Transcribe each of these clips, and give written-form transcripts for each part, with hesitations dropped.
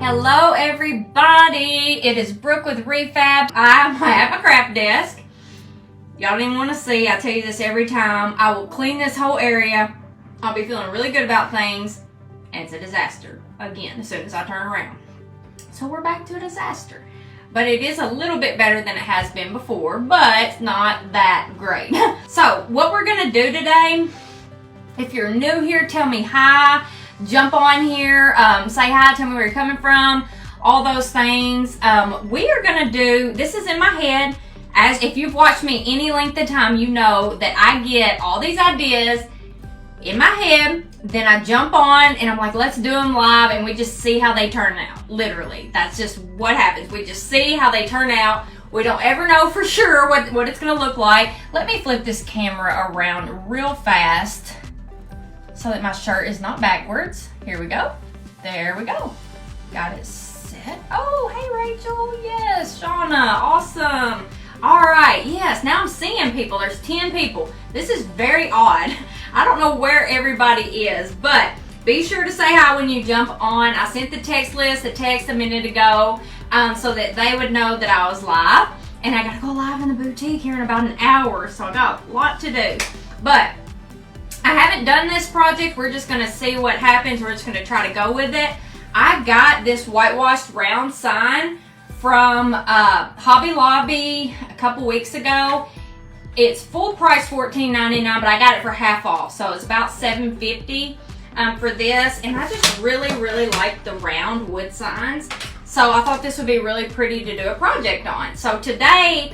Hello everybody, it is Brooke with Re-Fabbed. I have a craft desk. Y'all don't even want to see, I tell you this every time. I will clean this whole area. I'll be feeling really good about things. And it's a disaster, again, as soon as I turn around. So we're back to a disaster. But it is a little bit better than it has been before, but not that great. So what we're gonna do today, if you're new here, tell me hi. Jump on here, say hi, tell me where you're coming from, all those things. We are gonna do, this is in my head, as if you've watched me any length of time, you know that I get all these ideas in my head, then I jump on and I'm like, let's do them live, and we just see how they turn out. Literally, that's just what happens. We just see how they turn out. We don't ever know for sure what it's gonna look like. Let me flip this camera around real fast so that my shirt is not backwards. Here we go. There we go. Got it set. Oh, hey Rachel. Yes, Shauna. Awesome. All right. Yes, now I'm seeing people. There's 10 people. This is very odd. I don't know where everybody is, but be sure to say hi when you jump on. I sent the text a minute ago so that they would know that I was live. And I got to go live in the boutique here in about an hour, so I got a lot to do. But I haven't done this project. We're just gonna see what happens. We're just gonna try to go with it. I got this whitewashed round sign from Hobby Lobby a couple weeks ago. It's full price $14.99, but I got it for half off, so it's about $7.50 for this. And I just really like the round wood signs, so I thought this would be really pretty to do a project on. So today,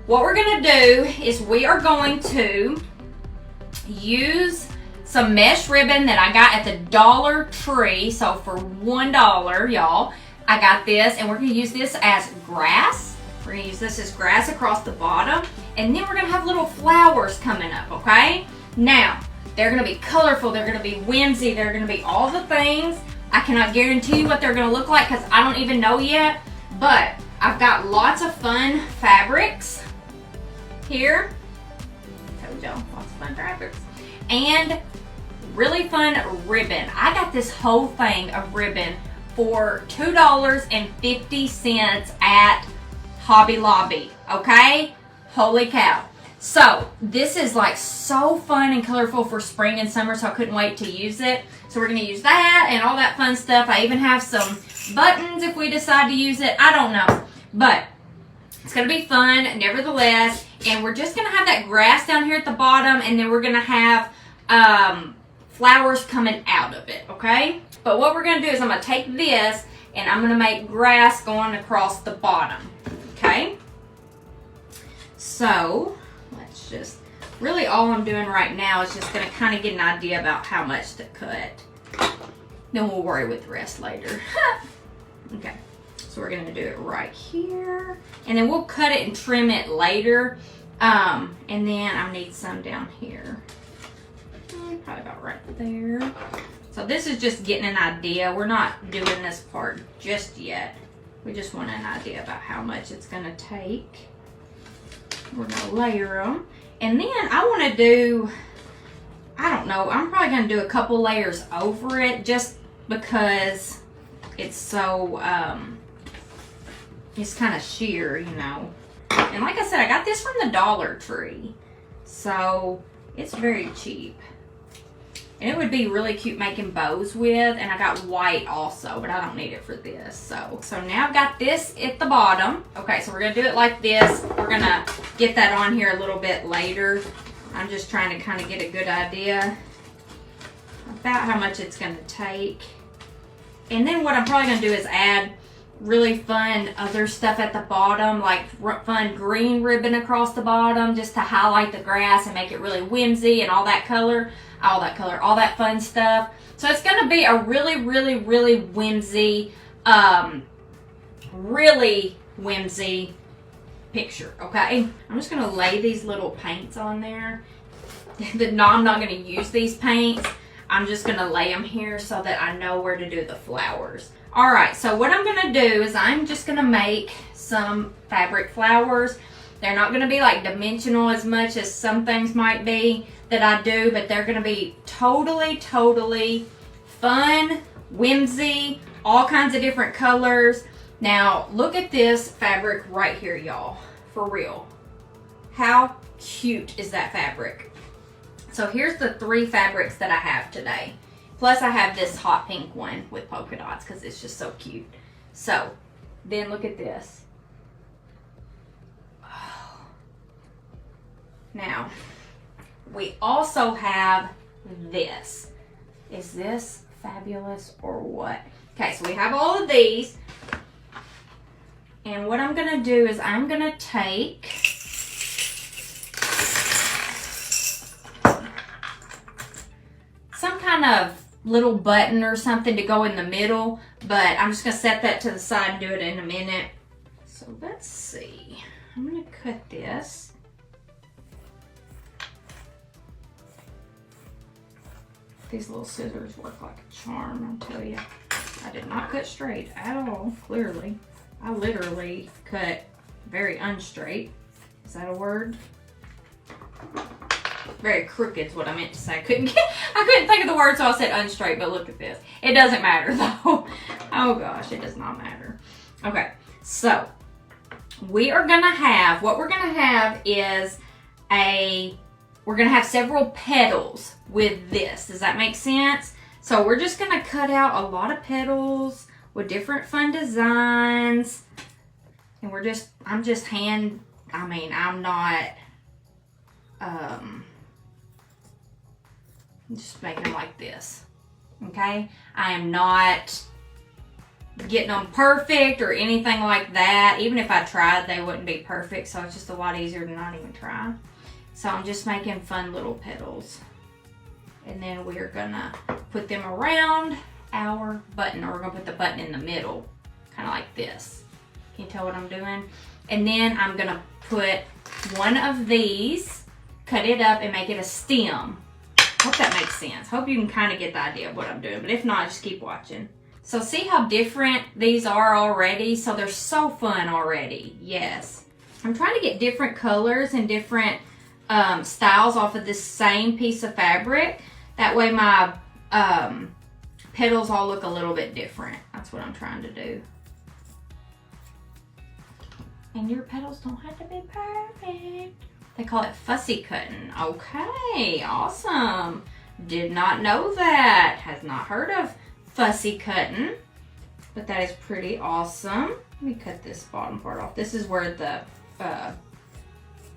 what we're gonna do is we are going to use some mesh ribbon that I got at the Dollar Tree. So for $1, y'all, I got this, and we're gonna use this as grass. We're gonna use this as grass across the bottom, and then we're gonna have little flowers coming up, okay? Now, they're gonna be colorful, they're gonna be whimsy, they're gonna be all the things. I cannot guarantee you what they're gonna look like because I don't even know yet, but I've got lots of fun fabrics here. Lots of fun graphics and really fun ribbon. I got this whole thing of ribbon for $2.50 at Hobby Lobby, okay? Holy cow. So this is like so fun and colorful for spring and summer, so I couldn't wait to use it. So we're gonna use that and all that fun stuff. I even have some buttons if we decide to use it. I don't know, but it's gonna be fun nevertheless. And we're just gonna have that grass down here at the bottom, and then we're gonna have flowers coming out of it, okay? But what we're gonna do is I'm gonna take this and I'm gonna make grass going across the bottom, okay? So let's just, really all I'm doing right now is just gonna kind of get an idea about how much to cut. Then we'll worry with the rest later. Okay. So we're gonna do it right here, and then we'll cut it and trim it later. And then I need some down here, probably about right there. So this is just getting an idea. We're not doing this part just yet. We just want an idea about how much it's gonna take. We're gonna layer them, and then I want to do, I don't know, I'm probably gonna do a couple layers over it just because it's so it's kind of sheer, you know. And like I said, I got this from the Dollar Tree, so it's very cheap. And it would be really cute making bows with, and I got white also, but I don't need it for this. So now I've got this at the bottom. Okay, so we're gonna do it like this. We're gonna get that on here a little bit later. I'm just trying to kind of get a good idea about how much it's gonna take. And then what I'm probably gonna do is add really fun other stuff at the bottom, like fun green ribbon across the bottom, just to highlight the grass and make it really whimsy and all that color, all that fun stuff. So it's gonna be a really whimsy, really whimsy picture, okay? I'm just gonna lay these little paints on there. No, I'm not gonna use these paints. I'm just gonna lay them here so that I know where to do the flowers. All right, so what I'm gonna do is I'm just gonna make some fabric flowers. They're not gonna be like dimensional as much as some things might be that I do, but they're gonna be totally fun, whimsy, all kinds of different colors. Now, look at this fabric right here, y'all. For real. How cute is that fabric? So here's the 3 fabrics that I have today. Plus I have this hot pink one with polka dots because it's just so cute. So then look at this. Oh. Now, we also have this. Is this fabulous or what? Okay, so we have all of these. And what I'm going to do is I'm going to take some kind of little button or something to go in the middle, but I'm just going to set that to the side and do it in a minute. So let's see. I'm going to cut this. These little scissors work like a charm, I'll tell you. I did not cut straight at all, clearly. I literally cut very unstraight. Is that a word? Very crooked is what I meant to say. I couldn't think of the word, so I said unstraight, but look at this. It doesn't matter though. Oh gosh, it does not matter. Okay, so we are gonna have, what we're gonna have is we're gonna have several petals with this. Does that make sense? So we're just gonna cut out a lot of petals with different fun designs. And I'm just making them like this, okay? I am not getting them perfect or anything like that. Even if I tried, they wouldn't be perfect, so it's just a lot easier to not even try. So I'm just making fun little petals. And then we're gonna put them around our button, or we're gonna put the button in the middle, kind of like this. Can you tell what I'm doing? And then I'm gonna put one of these, cut it up and make it a stem. Hope that makes sense. Hope you can kind of get the idea of what I'm doing, but if not, just keep watching. So see how different these are already? So they're so fun already, yes. I'm trying to get different colors and different styles off of this same piece of fabric. That way my petals all look a little bit different. That's what I'm trying to do. And your petals don't have to be perfect. They call it fussy cutting. Okay, awesome. Did not know that. Has not heard of fussy cutting, but that is pretty awesome. Let me cut this bottom part off. This is where the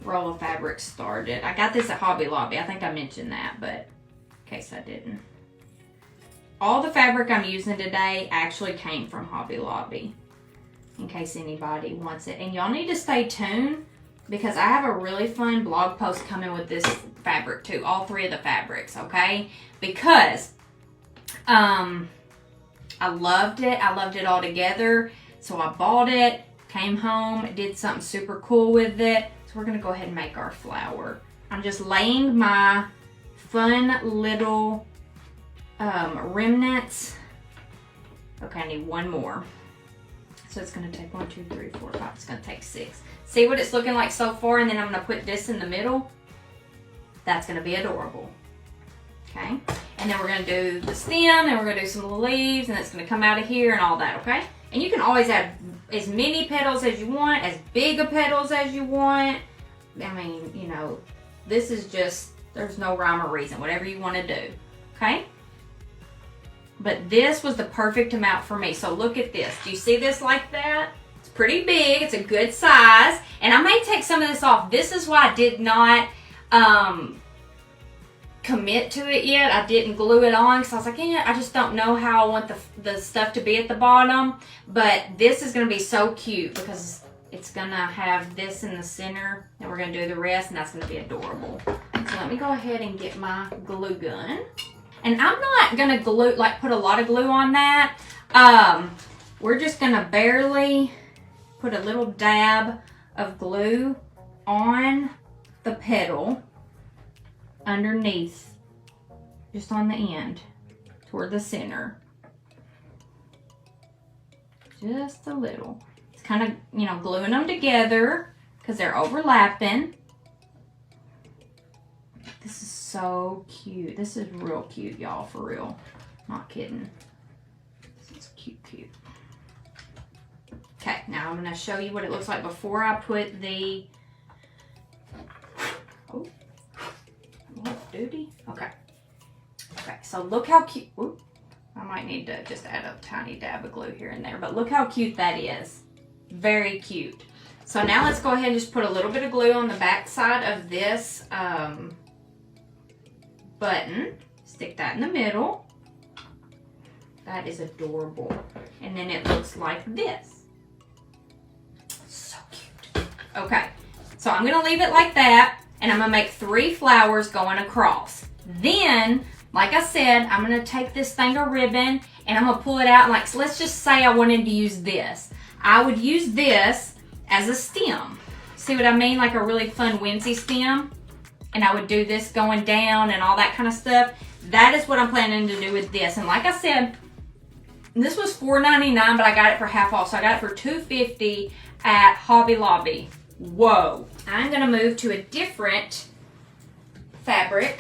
roll of fabric started. I got this at Hobby Lobby. I think I mentioned that, but in case I didn't. All the fabric I'm using today actually came from Hobby Lobby, in case anybody wants it. And y'all need to stay tuned because I have a really fun blog post coming with this fabric too. All 3 of the fabrics, okay? Because I loved it. I loved it all together. So I bought it, came home, did something super cool with it. So we're gonna go ahead and make our flower. I'm just laying my fun little remnants. Okay, I need one more. So it's gonna take 1, 2, 3, 4, 5. It's gonna take 6. See what it's looking like so far? And then I'm gonna put this in the middle. That's gonna be adorable. Okay, and then we're gonna do the stem, and we're gonna do some little leaves, and it's gonna come out of here and all that, okay? And you can always add as many petals as you want, as big of petals as you want. I mean, you know, this is just, there's no rhyme or reason, whatever you wanna do, okay? But this was the perfect amount for me. So look at this. Do you see this like that? It's pretty big. It's a good size. And I may take some of this off. This is why I did not commit to it yet. I didn't glue it on because I was like, yeah, I just don't know how I want the stuff to be at the bottom. But this is going to be so cute because it's going to have this in the center. And we're going to do the rest, and that's going to be adorable. So let me go ahead and get my glue gun. And I'm not gonna glue, like put a lot of glue on that. We're just gonna barely put a little dab of glue on the petal underneath, just on the end, toward the center. Just a little. It's kind of, you know, gluing them together because they're overlapping. This is so cute. This is real cute, y'all, for real. Not kidding. This is cute, cute. Okay, now I'm gonna show you what it looks like before I put the, oh, duty. Okay. Okay, so look how cute, ooh, I might need to just add a tiny dab of glue here and there, but look how cute that is. Very cute. So now let's go ahead and just put a little bit of glue on the back side of this button. Stick that in the middle. That is adorable. And then it looks like this. So cute. Okay, so I'm gonna leave it like that, and I'm gonna make 3 flowers going across. Then, like I said, I'm gonna take this thing of ribbon and I'm gonna pull it out, and like, so let's just say I wanted to use this. I would use this as a stem. See what I mean? Like a really fun whimsy stem. And I would do this going down and all that kind of stuff. That is what I'm planning to do with this. And like I said, this was $4.99, but I got it for half off. So I got it for $2.50 at Hobby Lobby. Whoa. I'm gonna move to a different fabric.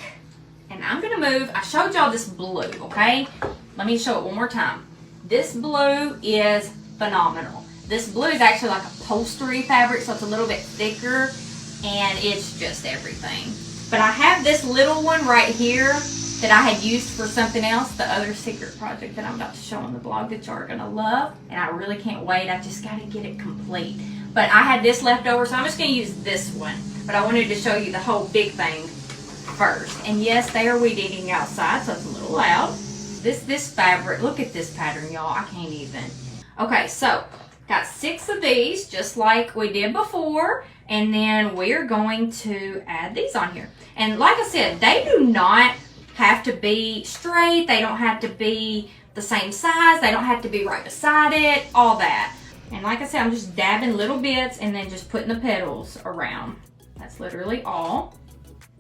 And I'm gonna move, I showed y'all this blue, okay? Let me show it one more time. This blue is phenomenal. This blue is actually like a upholstery fabric, so it's a little bit thicker, and it's just everything. But I have this little one right here that I had used for something else, the other secret project that I'm about to show on the blog that y'all are gonna love, and I really can't wait. I just gotta get it complete. But I had this left over, so I'm just gonna use this one. But I wanted to show you the whole big thing first. And yes, they are weed eating outside, so it's a little loud. This fabric, look at this pattern, y'all. I can't even. Okay, so got 6 of these, just like we did before, and then we're going to add these on here. And like I said, they do not have to be straight, they don't have to be the same size, they don't have to be right beside it, all that. And like I said, I'm just dabbing little bits and then just putting the petals around. That's literally all.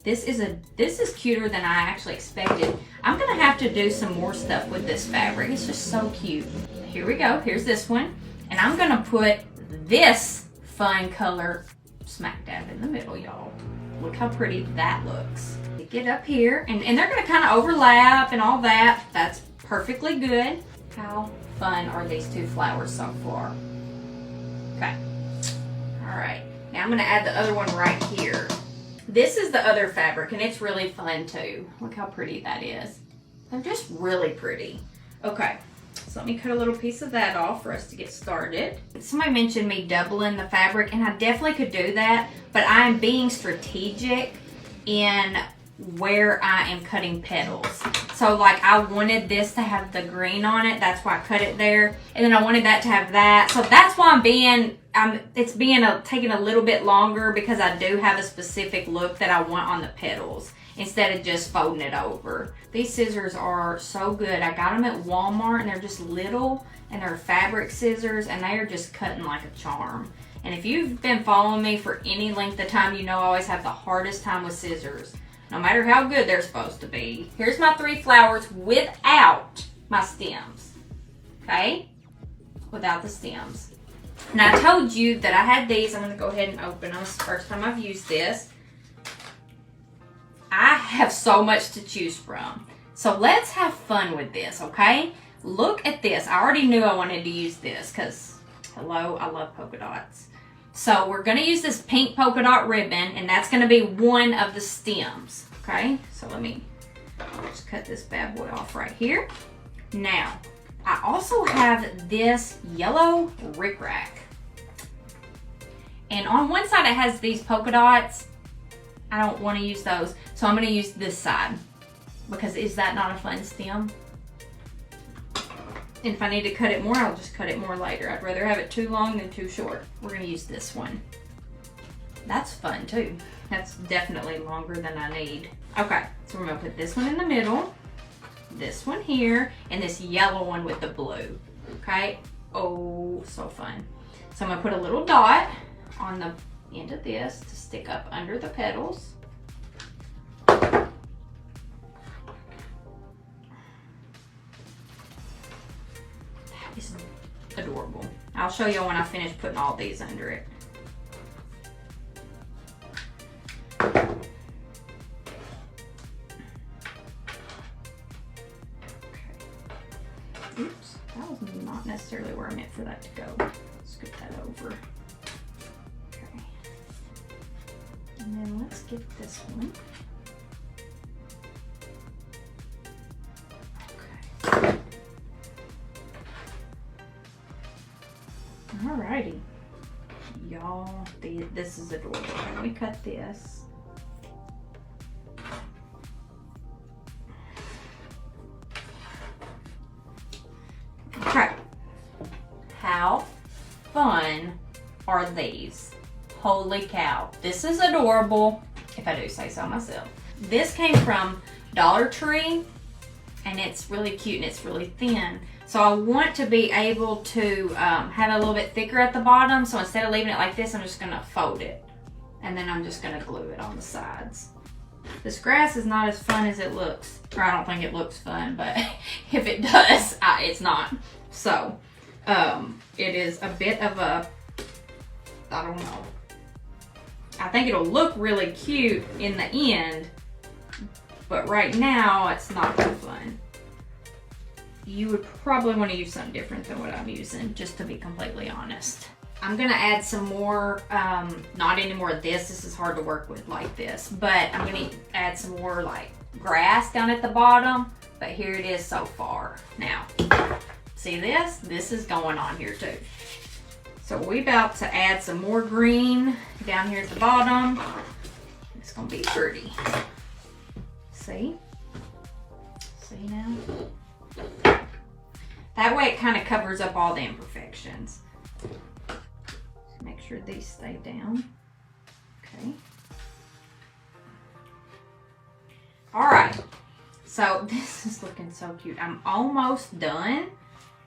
This is cuter than I actually expected. I'm gonna have to do some more stuff with this fabric. It's just so cute. Here we go, here's this one. And I'm gonna put this fun color smack dab in the middle, y'all. Look how pretty that looks. Get up here, and they're gonna kind of overlap and all that. That's perfectly good. How fun are these 2 flowers so far? Okay, all right. Now I'm gonna add the other one right here. This is the other fabric, and it's really fun too. Look how pretty that is. They're just really pretty. Okay. So let me cut a little piece of that off for us to get started. Somebody mentioned me doubling the fabric, and I definitely could do that, but I am being strategic in where I am cutting petals. So like I wanted this to have the green on it, that's why I cut it there. And then I wanted that to have that. So that's why it's taking a little bit longer, because I do have a specific look that I want on the petals, instead of just folding it over. These scissors are so good. I got them at Walmart, and they're just little, and they're fabric scissors, and they are just cutting like a charm. And if you've been following me for any length of time, you know I always have the hardest time with scissors, no matter how good they're supposed to be. Here's my 3 flowers without my stems, okay? Without the stems. Now I told you that I had these. I'm gonna go ahead and open them. It's the first time I've used this. I have so much to choose from. So let's have fun with this, okay? Look at this. I already knew I wanted to use this because, hello, I love polka dots. So we're gonna use this pink polka dot ribbon, and that's gonna be one of the stems, okay? So let me just cut this bad boy off right here. Now, I also have this yellow rickrack. And on one side it has these polka dots. I don't want to use those, so I'm going to use this side, because is that not a fun stem? And if I need to cut it more, I'll just cut it more later. I'd rather have it too long than too short. We're going to use this one. That's fun too. That's definitely longer than I need. Okay, so we're going to put this one in the middle, this one here, and this yellow one with the blue. Okay, oh, so fun. So I'm going to put a little dot on the end of this to stick up under the petals. That is adorable. I'll show you when I finish putting all these under it. Oops. That was not necessarily where I meant for that to go. Scoot that over. Okay. And then let's get this one. Okay. Alrighty. Y'all, this is adorable. Let me cut this. Okay. How fun are these? Holy cow. This is adorable, if I do say so myself. This came from Dollar Tree, and it's really cute and it's really thin. So I want to be able to have it a little bit thicker at the bottom. So instead of leaving it like this, I'm just gonna fold it. And then I'm just gonna glue it on the sides. This grass is not as fun as it looks. Or I don't think it looks fun, but if it does, it's not. So, it is a bit of a, I don't know. I think it'll look really cute in the end, but right now it's not too fun. You would probably want to use something different than what I'm using, just to be completely honest. I'm gonna add some more, not any more of this. This is hard to work with like this, but I'm gonna add some more like grass down at the bottom, but here it is so far. Now, see this? This is going on here too. So we about to add some more green down here at the bottom. It's gonna be pretty. See? See now? That way it kind of covers up all the imperfections. Make sure these stay down. Okay. All right. So this is looking so cute. I'm almost done,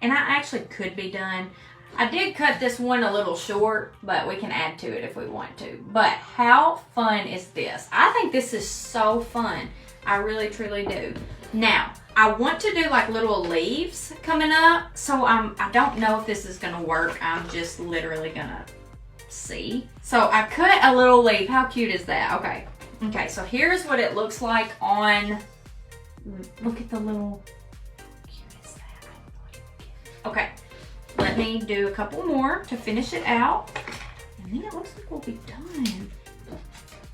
and I actually could be done. I did cut this one a little short, but we can add to it if we want to. But how fun is this? I think this is so fun. I really, truly do. Now, I want to do like little leaves coming up, so I don't know if this is gonna work. I'm just literally gonna see. So I cut a little leaf. How cute is that? Okay. Okay, so here's what it looks like on, look at the little, how cute is that? Okay, let me do a couple more to finish it out. And then it looks like we'll be done.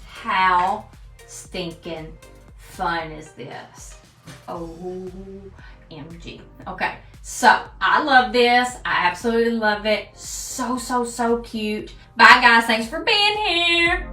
How stinking fun is this? OMG. Okay, so I love this. I absolutely love it. So, so, so cute. Bye guys, thanks for being here.